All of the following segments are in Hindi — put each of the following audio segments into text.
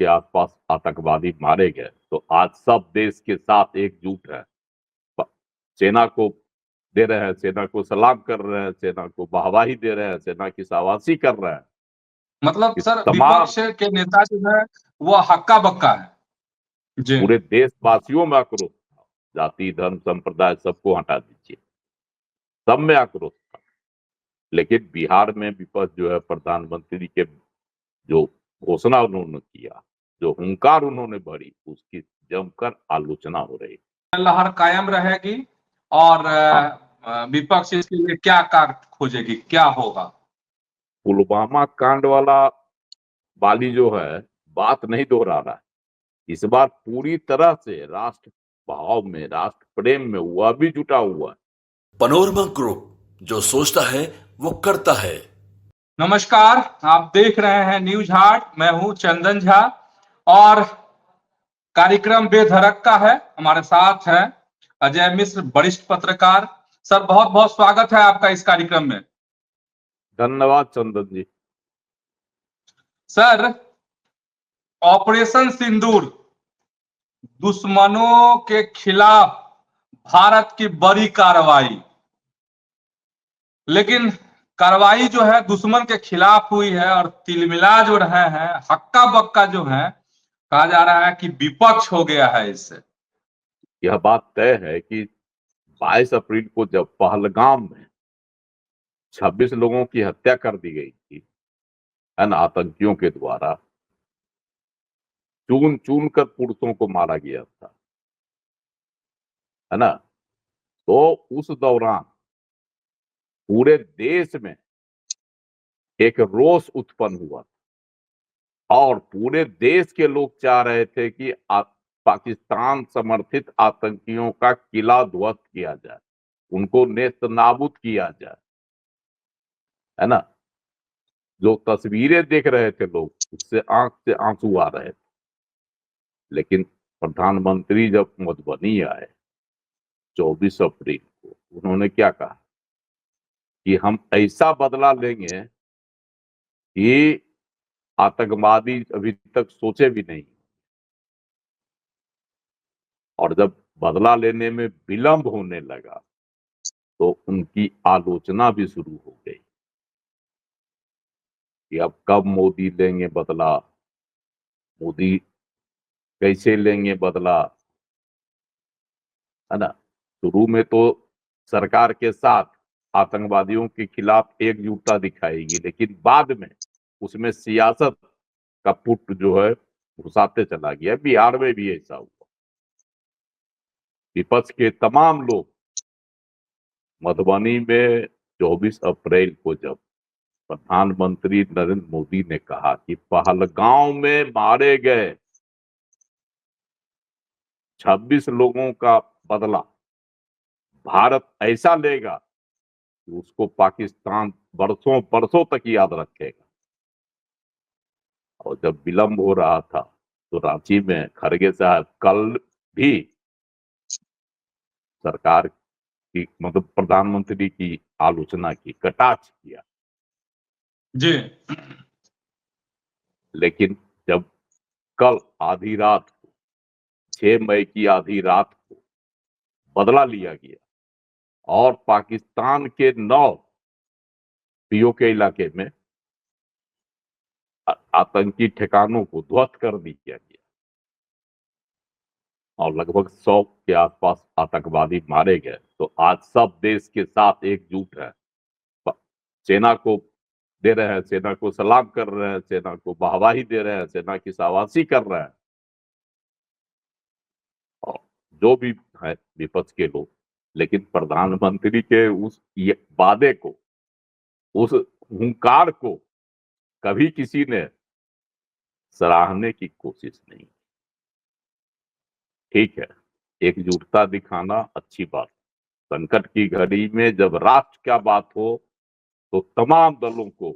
के आसपास आतंकवादी मारे गए, तो आज सब देश के साथ एकजुट है। सेना को दे रहे हैं, सेना को सलाम कर रहे हैं, सेना को वाहवाही दे रहे हैं, सेना की शाबाशी कर रहे हैं। मतलब इस सर तमाम विपक्ष के नेता जो है वो हक्का बक्का है जी। पूरे देशवासियों में आक्रोश था। जाति, धर्म, संप्रदाय सबको हटा दीजिए, सब में आक्रोश था। लेकिन बिहार में विपक्ष जो है, प्रधानमंत्री के जो घोषणा उन्होंने किया, जो हुंकार उन्होंने भरी, उसकी जमकर आलोचना हो रही है। लहर कायम रहेगी और हाँ, विपक्ष इसके लिए क्या कार खोजेगी, क्या होगा? पुलवामा कांड वाली जो है बात नहीं दोहरा रहा है। इस बार पूरी तरह से राष्ट्र भाव में, राष्ट्र प्रेम में वह भी जुटा हुआ है। पनोरमा ग्रुप, जो सोचता है वो करता है। नमस्कार, आप देख रहे हैं न्यूज हाट। मैं हूं चंदन झा और कार्यक्रम बेधड़क का है। हमारे साथ हैं अजय मिश्र, वरिष्ठ पत्रकार। सर बहुत बहुत स्वागत है आपका इस कार्यक्रम में। धन्यवाद चंदन जी। सर, ऑपरेशन सिंदूर, दुश्मनों के खिलाफ भारत की बड़ी कार्रवाई, लेकिन कार्रवाई जो है दुश्मन के खिलाफ हुई है और तिलमिला जो रहे हैं, हक्का बक्का जो है, कहा जा रहा है कि विपक्ष हो गया है इससे। यह बात तय है कि 22 अप्रैल को जब पहलगाम में 26 लोगों की हत्या कर दी गई थी, है ना, आतंकियों के द्वारा चुन चुन कर पुरुषों को मारा गया था, है ना। तो उस दौरान पूरे देश में एक रोष उत्पन्न हुआ और पूरे देश के लोग चाह रहे थे कि पाकिस्तान समर्थित आतंकियों का किला ध्वस्त किया जाए, उनको नेस्त नाबूद किया जाए, है ना। जो तस्वीरें देख रहे थे लोग, उससे आंख से आंसू आ रहे थे। लेकिन प्रधानमंत्री जब मधुबनी आए 24 अप्रैल को, उन्होंने क्या कहा कि हम ऐसा बदला लेंगे कि आतंकवादी अभी तक सोचे भी नहीं। और जब बदला लेने में विलंब होने लगा तो उनकी आलोचना भी शुरू हो गई कि अब कब मोदी लेंगे बदला, मोदी कैसे लेंगे बदला, है ना। शुरू में तो सरकार के साथ आतंकवादियों के खिलाफ एकजुटता दिखाएगी, लेकिन बाद में उसमें सियासत का पुट जो है घुसाते चला गया। बिहार में भी ऐसा हुआ। विपक्ष के तमाम लोग मधुबनी में 24 अप्रैल को जब प्रधानमंत्री नरेंद्र मोदी ने कहा कि पहलगांव में मारे गए 26 लोगों का बदला भारत ऐसा लेगा कि उसको पाकिस्तान बरसों बरसों तक याद रखेगा। और जब विलंब हो रहा था तो रांची में खड़गे साहब कल भी सरकार की, मतलब प्रधानमंत्री की आलोचना की, कटाक्ष किया। जी। लेकिन जब कल आधी रात को, 6 मई की आधी रात को बदला लिया गया और पाकिस्तान के 9 पीओ के इलाके में आतंकी ठिकानों को ध्वस्त कर दिया गया और लगभग 100 के आसपास आतंकवादी मारे गए, तो आज सब देश के साथ एकजुट है। सेना को दे रहे हैं, सेना को सलाम कर रहे हैं, सेना को वाहवाही दे रहे हैं, सेना की शाबाशी कर रहे हैं। और जो भी है विपक्ष के लोग, लेकिन प्रधानमंत्री के उस वादे को, उस हुंकार को कभी किसी ने सराहने की कोशिश नहीं। ठीक है, एकजुटता दिखाना अच्छी बात। संकट की घड़ी में जब राष्ट्र क्या बात हो तो तमाम दलों को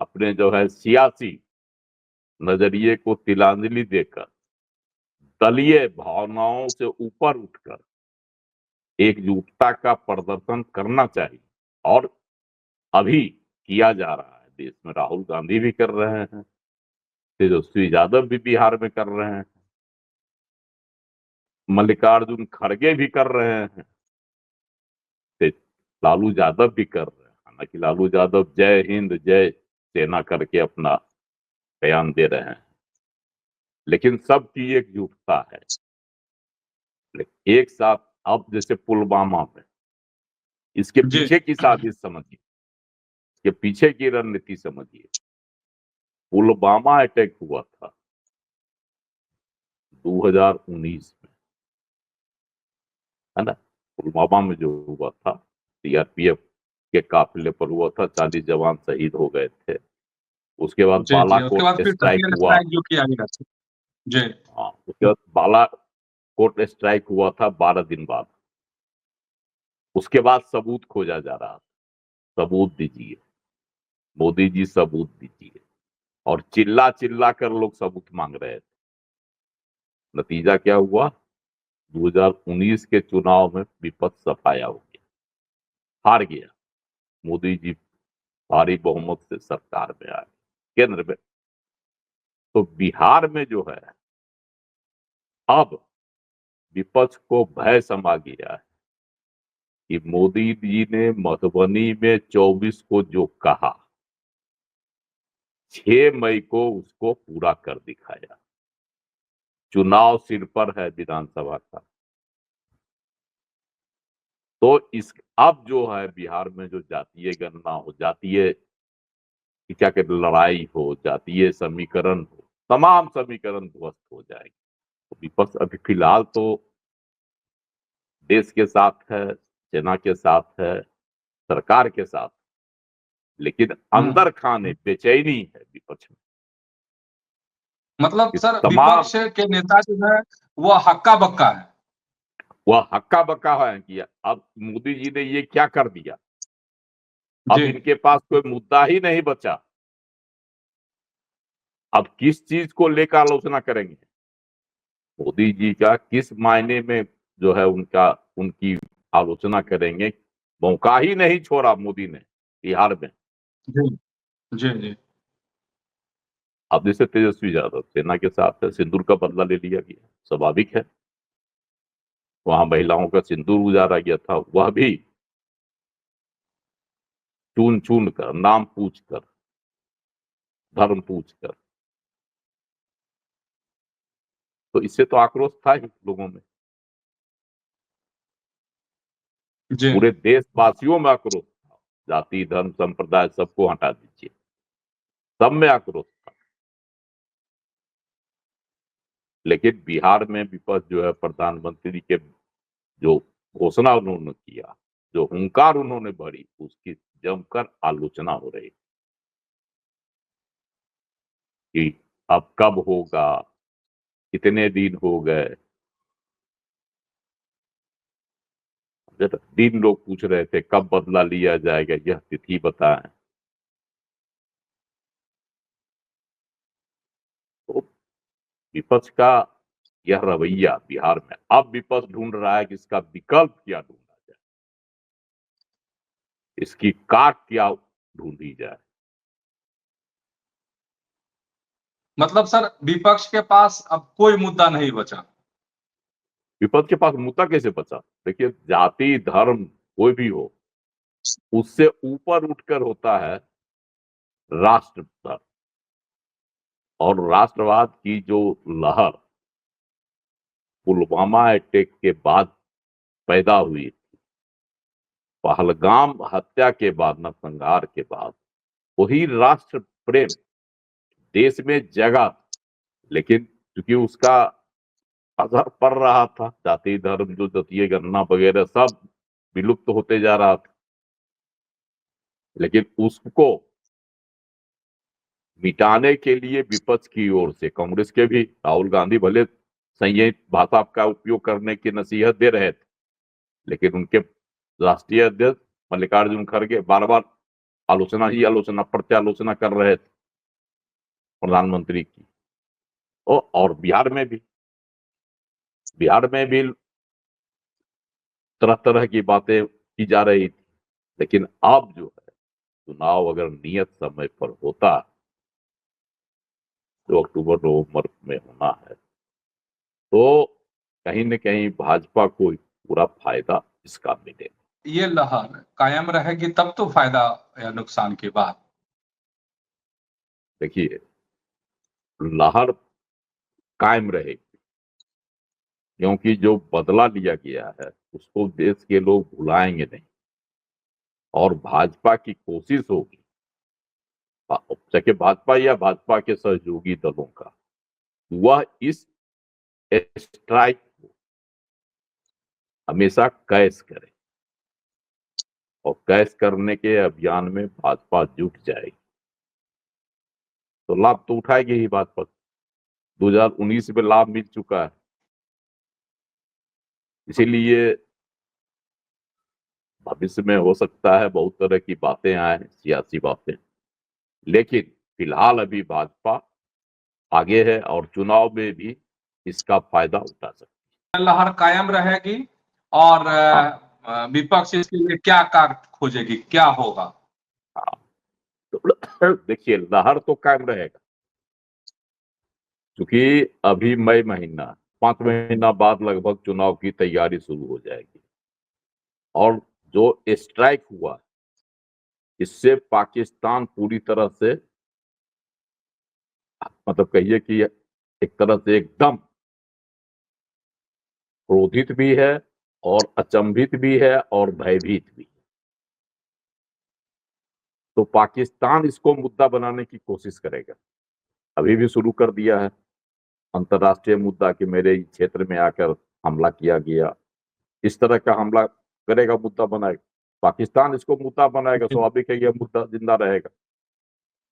अपने जो है सियासी नजरिए को तिलांजलि देकर, दलीय भावनाओं से ऊपर उठकर एकजुटता का प्रदर्शन करना चाहिए। और अभी किया जा रहा है, देश में राहुल गांधी भी कर रहे हैं, तेजस्वी यादव भी बिहार में कर रहे हैं, मल्लिकार्जुन खड़गे भी कर रहे हैं, लालू यादव भी कर रहे हैं। हालांकि लालू यादव जय हिंद जय सेना करके अपना बयान दे रहे हैं, लेकिन सबकी एकजुटता है। एक साथ अब जैसे पुलवामा में, इसके जी पीछे की साजिश समझिए, इसके पीछे की रणनीति समझिए। पुलवामा अटैक हुआ था 2019 में, है ना। पुलवामा में जो हुआ था, सीआरपीएफ के काफिले पर हुआ था, 40 जवान शहीद हो गए थे। उसके बाद जी जी, उसके बाद बालाकोट फिर स्ट्राइक सर्जिकल हुआ। स्ट्राइक जो किया गया था। जी हाँ, उसके बाद बालाकोट स्ट्राइक हुआ था 12 दिन बाद। उसके बाद सबूत खोजा जा रहा था, सबूत दीजिए मोदी जी, सबूत दीजिए। और चिल्ला चिल्ला कर लोग सबूत मांग रहे थे। नतीजा क्या हुआ? 2019 के चुनाव में विपक्ष सफाया हो गया, हार गया। मोदी जी भारी बहुमत से सरकार में आए केंद्र में। तो बिहार में जो है, अब विपक्ष को भय समा गया है कि मोदी जी ने मधुबनी में 24 को जो कहा, 6 मई को उसको पूरा कर दिखाया। चुनाव सिर पर है विधानसभा का। तो इस अब जो है बिहार में जो जातीय गणना हो, जातीय क्या कहते, लड़ाई हो, जातीय समीकरण हो, तमाम समीकरण ध्वस्त हो जाएंगे। तो विपक्ष अभी फिलहाल तो देश के साथ है, सेना के साथ है, सरकार के साथ, लेकिन अंदर खाने बेचैनी है विपक्ष में। मतलब कि सर तमाम विपक्ष के नेता जो है वो हक्का बक्का है। वह हक्का बक्का है कि अब मोदी जी ने ये क्या कर दिया। अब जी इनके पास कोई मुद्दा ही नहीं बचा। अब किस चीज को लेकर आलोचना करेंगे? मोदी जी का किस मायने में जो है उनकी आलोचना करेंगे? मौका ही नहीं छोड़ा मोदी ने बिहार में। जी जी जी अब जैसे तेजस्वी यादव सेना के साथ है, सिंदूर का बदला ले लिया गया, स्वाभाविक है। वहां महिलाओं का सिंदूर गुजारा गया था, वह भी चुन चुन कर, नाम पूछ कर, धर्म पूछ कर। तो इससे तो आक्रोश था ही लोगों में, जी पूरे देशवासियों में आक्रोश था। जाति धर्म संप्रदाय सबको हटा दीजिए, सब में आक्रोश था। लेकिन बिहार में विपक्ष जो है, प्रधानमंत्री के जो घोषणा उन्होंने किया, जो हुंकार उन्होंने भरी, उसकी जमकर आलोचना हो रही कि अब कब होगा, कितने दिन हो गए। दिन लोग पूछ रहे थे कब बदला लिया जाएगा, यह तिथि बताएं। तो विपक्ष का यह रवैया बिहार में, अब विपक्ष ढूंढ रहा है कि इसका विकल्प क्या ढूंढा जाए, इसकी काट क्या ढूंढी जाए। मतलब सर विपक्ष के पास अब कोई मुद्दा नहीं बचा। विपक्ष के पास मुद्दा कैसे बचा? देखिए, जाति धर्म कोई भी हो, उससे ऊपर उठकर होता है राष्ट्र धर्म। और राष्ट्रवाद की जो लहर पुलवामा अटैक के बाद पैदा हुई, पहलगाम हत्या के बाद, नरसंहार के बाद, वही राष्ट्र प्रेम देश में जगा। लेकिन क्योंकि उसका असर पड़ रहा था, जाति धर्म जो जातीय गणना वगैरह सब विलुप्त होते जा रहा था, लेकिन उसको मिटाने के लिए विपक्ष की ओर से, कांग्रेस के भी राहुल गांधी भले संयत भाषा का उपयोग करने की नसीहत दे रहे थे, लेकिन उनके राष्ट्रीय अध्यक्ष मल्लिकार्जुन खड़गे बार बार आलोचना ही आलोचना, प्रत्यालोचना कर रहे थे प्रधानमंत्री की। और बिहार में भी तरह तरह की बातें की जा रही थी। लेकिन अब जो है, चुनाव अगर नियत समय पर होता जो अक्टूबर नवंबर में होना है, तो कहीं न कहीं भाजपा को पूरा फायदा इसका मिलेगा। ये लहर कायम रहेगी तब तो फायदा या नुकसान की बात। देखिए, लहर कायम रहेगी, क्योंकि जो बदला लिया गया है उसको देश के लोग भुलाएंगे नहीं, और भाजपा की कोशिश होगी, चाहे भाजपा या भाजपा के सहयोगी दलों का, वह इस स्ट्राइक को हमेशा कैश करे, और कैश करने के अभियान में भाजपा जुट जाएगी, तो लाभ तो उठाएगी ही भाजपा। 2019 में लाभ मिल चुका है, इसीलिए भविष्य में हो सकता है बहुत तरह की बातें आए, सियासी बातें, लेकिन फिलहाल अभी भाजपा आगे है और चुनाव में भी इसका फायदा उठा सकती लहर कायम रहेगी और है। हाँ, विपक्ष इसके लिए क्या कार खोजेगी, क्या होगा? हाँ, तो देखिए, लहर तो कायम रहेगा, क्योंकि अभी मई महीना, 5 महीना बाद लगभग चुनाव की तैयारी शुरू हो जाएगी, और जो स्ट्राइक हुआ इससे पाकिस्तान पूरी तरह से, मतलब कहिए कि एक तरह से एकदम क्रोधित भी है और अचंभित भी है और भयभीत भी। तो पाकिस्तान इसको मुद्दा बनाने की कोशिश करेगा, अभी भी शुरू कर दिया है अंतर्राष्ट्रीय मुद्दा कि मेरे क्षेत्र में आकर हमला किया गया, इस तरह का हमला करेगा, मुद्दा बनाएगा। पाकिस्तान इसको मुद्दा बनाएगा, स्वाभाविक है यह मुद्दा जिंदा रहेगा।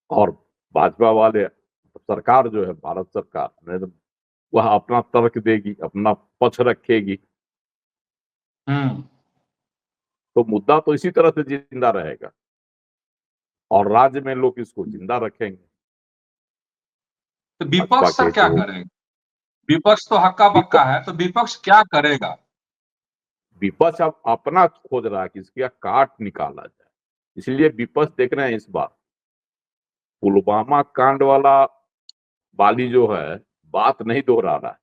और भाजपा वाले, सरकार जो है भारत सरकार, वह अपना तर्क देगी, अपना पक्ष रखेगी, तो मुद्दा तो इसी तरह से जिंदा रहेगा, और राज्य में लोग इसको जिंदा रखेंगे। तो भाजपा विपक्ष सर के क्या जो करेगा? विपक्ष तो हक्का बक्का है, तो विपक्ष क्या करेगा? विपक्ष अब अपना खोज रहा है कि इसका काट निकाला जाए, इसलिए विपक्ष देख रहे हैं इस बार पुलवामा कांड वाला वाली जो है बात नहीं दोहरा रहा है,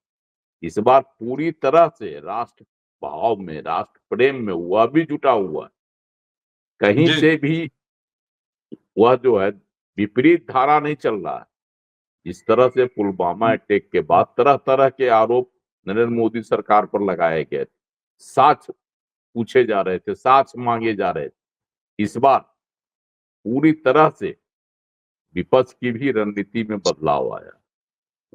इस बार पूरी तरह से राष्ट्र भाव में, राष्ट्र प्रेम में वह भी जुटा हुआ है, कहीं जी। से भी वह जो है विपरीत धारा नहीं चल रहा है। इस तरह से पुलवामा अटैक के बाद तरह तरह के आरोप नरेंद्र मोदी सरकार पर लगाए गए, साक्ष्य पूछे जा रहे थे, साक्ष्य मांगे जा रहे थे। इस बार पूरी तरह से विपक्ष की भी रणनीति में बदलाव आया,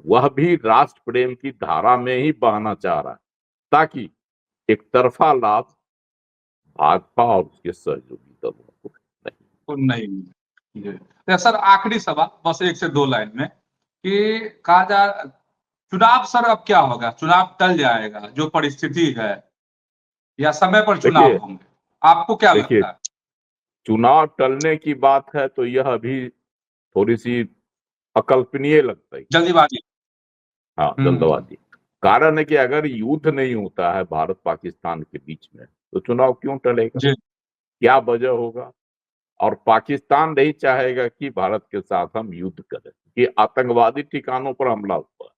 वह भी राष्ट्र प्रेम की धारा में ही बहना चाह रहा है, ताकि एक तरफा लाभ भाजपा और उसके सहयोगी दलों को नहीं। तो नहीं। जी। तो सर आखिरी सवाल, बस 1 से 2 लाइन में, कि कहा जा चुनाव सर अब क्या होगा? चुनाव टल जाएगा जो परिस्थिति है, या समय पर चुनाव देखिए होंगे? आपको क्या देखिए लगता है? चुनाव टलने की बात है तो यह अभी थोड़ी सी अकल्पनीय लगता है। जल्दीबाजी। हाँ, हम्म। जल्दबाजी। कारण है कि अगर युद्ध नहीं होता है भारत पाकिस्तान के बीच में, तो चुनाव क्यों टलेगा, जी। क्या वजह होगा? और पाकिस्तान नहीं चाहेगा कि भारत के साथ हम युद्ध करें, कि आतंकवादी ठिकानों पर हमला हुआ,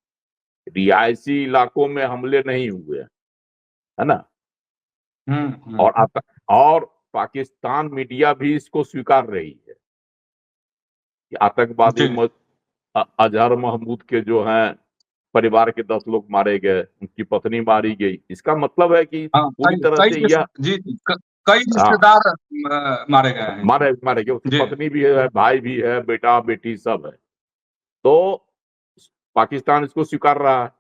रिहायशी इलाकों में हमले नहीं हुए, है ना? हम्म। और पाकिस्तान मीडिया भी इसको स्वीकार रही है कि आतंकवादी जी। अजहर महमूद के जो हैं परिवार के 10 लोग मारे गए, उनकी पत्नी मारी गई, इसका मतलब है कि हाँ, पूरी तरह से यह, जी, जी, कई हाँ, रिश्तेदार मारे गए हैं मारे इसमें। मारे गए, उसकी जी। पत्नी भी है, भाई भी है, बेटा बेटी सब है। तो पाकिस्तान इसको स्वीकार रहा है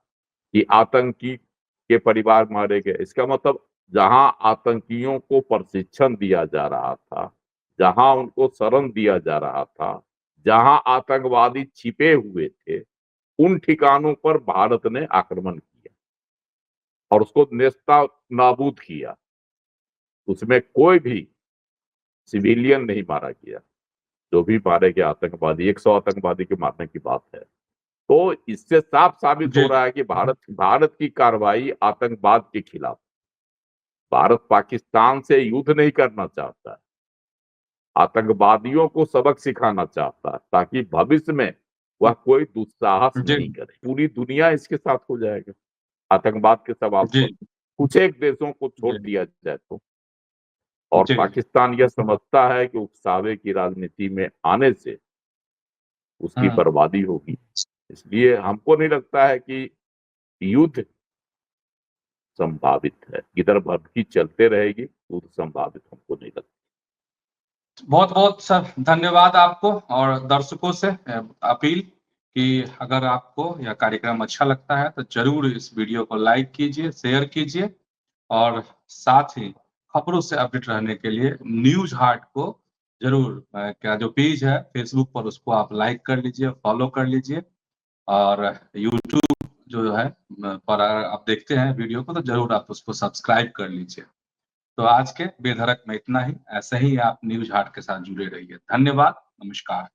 कि आतंकी के परिवार मारे गए, इसका मतलब जहां आतंकियों को प्रशिक्षण दिया जा रहा था, जहां उनको शरण दिया जा रहा था, जहां आतंकवादी छिपे हुए थे, उन ठिकानों पर भारत ने आक्रमण किया और उसको नेस्ता नाबूद किया। उसमें कोई भी सिविलियन नहीं मारा गया, जो भी मारे गए आतंकवादी, 100 आतंकवादी के मारने की बात है। तो इससे साफ साबित हो जी। रहा है कि भारत की कार्रवाई आतंकवाद के खिलाफ, भारत पाकिस्तान से युद्ध नहीं करना चाहता है, आतंकवादियों को सबक सिखाना चाहता है, ताकि भविष्य में वह कोई दुस्साहस जी नहीं करे। पूरी दुनिया इसके साथ हो जाएगा आतंकवाद के सवाल जी पर। कुछ एक देशों को छोड़ जी दिया जाए तो। और जी पाकिस्तान यह समझता है कि उकसावे की राजनीति में आने से उसकी हम्म बर्बादी होगी। इसलिए हमको नहीं लगता है कि युद्ध संभावित है। इधर भट्टी चलते रहेगी, युद्ध संभावित हमको नहीं लगता। बहुत बहुत सर धन्यवाद आपको और दर्शकों से अपील कि अगर आपको यह कार्यक्रम अच्छा लगता है तो जरूर इस वीडियो को लाइक कीजिए, शेयर कीजिए और साथ ही खबरों से अपडेट रहने के लिए न्यूज हार्ट को जरूर क्या जो पेज है फेसबुक पर उसको आप लाइक कर लीजिए, फॉलो कर लीजिए और यूट्यूब जो है पर अगर आप देखते हैं वीडियो को तो जरूर आप उसको सब्सक्राइब कर लीजिए। तो आज के बेधड़क में इतना ही। ऐसे ही आप न्यूज हार्ट के साथ जुड़े रहिए। धन्यवाद, नमस्कार।